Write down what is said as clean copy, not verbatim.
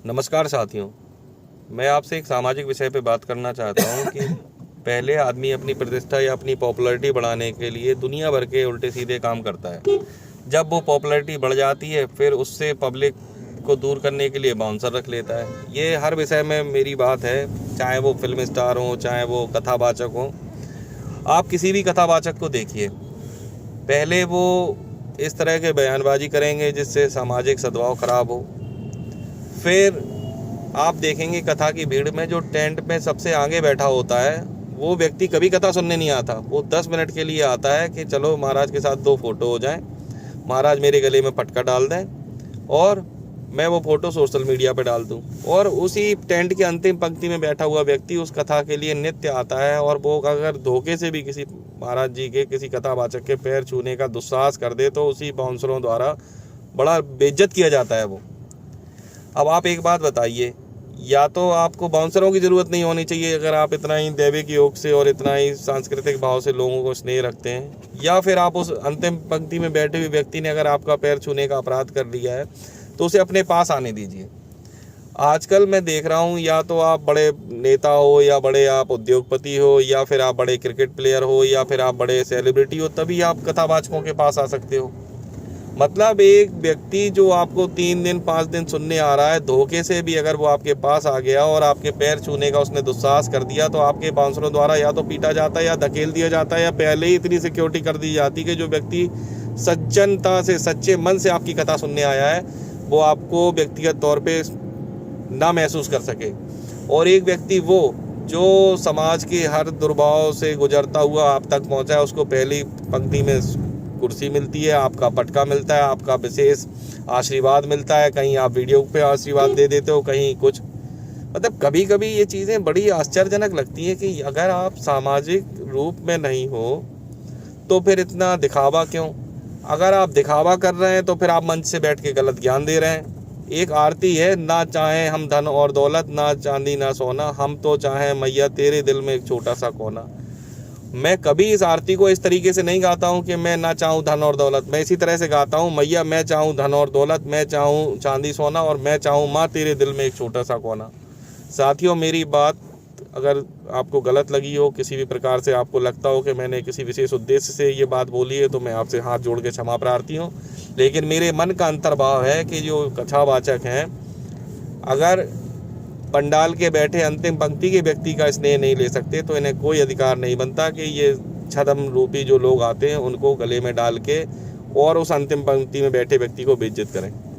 नमस्कार साथियों, मैं आपसे एक सामाजिक विषय पे बात करना चाहता हूँ कि पहले आदमी अपनी प्रतिष्ठा या अपनी पॉपुलैरिटी बढ़ाने के लिए दुनिया भर के उल्टे सीधे काम करता है। जब वो पॉपुलैरिटी बढ़ जाती है फिर उससे पब्लिक को दूर करने के लिए बाउंसर रख लेता है। ये हर विषय में मेरी बात है, चाहे वो फिल्म स्टार हो, चाहे वो कथावाचक हो। आप किसी भी कथावाचक को देखिए, पहले वो इस तरह के बयानबाजी करेंगे जिससे सामाजिक सद्भाव खराब हो। फिर आप देखेंगे कथा की भीड़ में जो टेंट में सबसे आगे बैठा होता है वो व्यक्ति कभी कथा सुनने नहीं आता। वो 10 मिनट के लिए आता है कि चलो महाराज के साथ 2 फोटो हो जाएं, महाराज मेरे गले में पटका डाल दें और मैं वो फ़ोटो सोशल मीडिया पर डाल दूं। और उसी टेंट के अंतिम पंक्ति में बैठा हुआ व्यक्ति उस कथा के लिए नित्य आता है, और वो अगर धोखे से भी किसी महाराज जी के, किसी कथावाचक के पैर छूने का दुस्साहस कर दे तो उसी बाउंसरों द्वारा बड़ा बेइज्जत किया जाता है वो। अब आप एक बात बताइए, या तो आपको बाउंसरों की ज़रूरत नहीं होनी चाहिए अगर आप इतना ही दैविक योग से और इतना ही सांस्कृतिक भाव से लोगों को स्नेह रखते हैं, या फिर आप उस अंतिम पंक्ति में बैठे हुए व्यक्ति ने अगर आपका पैर छूने का अपराध कर दिया है तो उसे अपने पास आने दीजिए। आजकल मैं देख रहा हूँ, या तो आप बड़े नेता हो, या बड़े आप उद्योगपति हो, या फिर आप बड़े क्रिकेट प्लेयर हो, या फिर आप बड़े सेलिब्रिटी हो, तभी आप कथावाचकों के पास आ सकते हो। मतलब एक व्यक्ति जो आपको 3 दिन 5 दिन सुनने आ रहा है, धोखे से भी अगर वो आपके पास आ गया और आपके पैर छूने का उसने दुस्साहस कर दिया तो आपके बाउंसरों द्वारा या तो पीटा जाता है या धकेल दिया जाता है, या पहले ही इतनी सिक्योरिटी कर दी जाती कि जो व्यक्ति सज्जनता से, सच्चे मन से आपकी कथा सुनने आया है वो आपको व्यक्तिगत तौर पे ना महसूस कर सके। और एक व्यक्ति वो जो समाज के हर दुर्भाव से गुजरता हुआ आप तक पहुंचा है, उसको पहली पंक्ति में कुर्सी मिलती है, आपका पटका मिलता है, आपका विशेष आशीर्वाद मिलता है, कहीं आप वीडियो पे आशीर्वाद दे देते हो, कहीं कुछ। मतलब कभी कभी ये चीज़ें बड़ी आश्चर्यजनक लगती हैं कि अगर आप सामाजिक रूप में नहीं हो तो फिर इतना दिखावा क्यों? अगर आप दिखावा कर रहे हैं तो फिर आप मंच से बैठ के गलत ज्ञान दे रहे हैं। एक आरती है, ना चाहें हम धन और दौलत, ना चांदी ना सोना, हम तो चाहें मैया तेरे दिल में एक छोटा सा कोना। मैं कभी इस आरती को इस तरीके से नहीं गाता हूँ कि मैं ना चाहूँ धन और दौलत। मैं इसी तरह से गाता हूँ, मैया मैं चाहूँ धन और दौलत, मैं चाहूँ चांदी सोना, और मैं चाहूँ माँ तेरे दिल में एक छोटा सा कोना। साथियों, मेरी बात अगर आपको गलत लगी हो, किसी भी प्रकार से आपको लगता हो कि मैंने किसी विशेष उद्देश्य से ये बात बोली है, तो मैं आपसे हाथ जोड़ के क्षमा प्रार्थी हूँ। लेकिन मेरे मन का अंतर्भाव है कि जो कथावाचक हैं, अगर पंडाल के बैठे अंतिम पंक्ति के व्यक्ति का स्नेह नहीं ले सकते तो इन्हें कोई अधिकार नहीं बनता कि ये छद्म रूपी जो लोग आते हैं उनको गले में डाल के और उस अंतिम पंक्ति में बैठे व्यक्ति को बेइज्जत करें।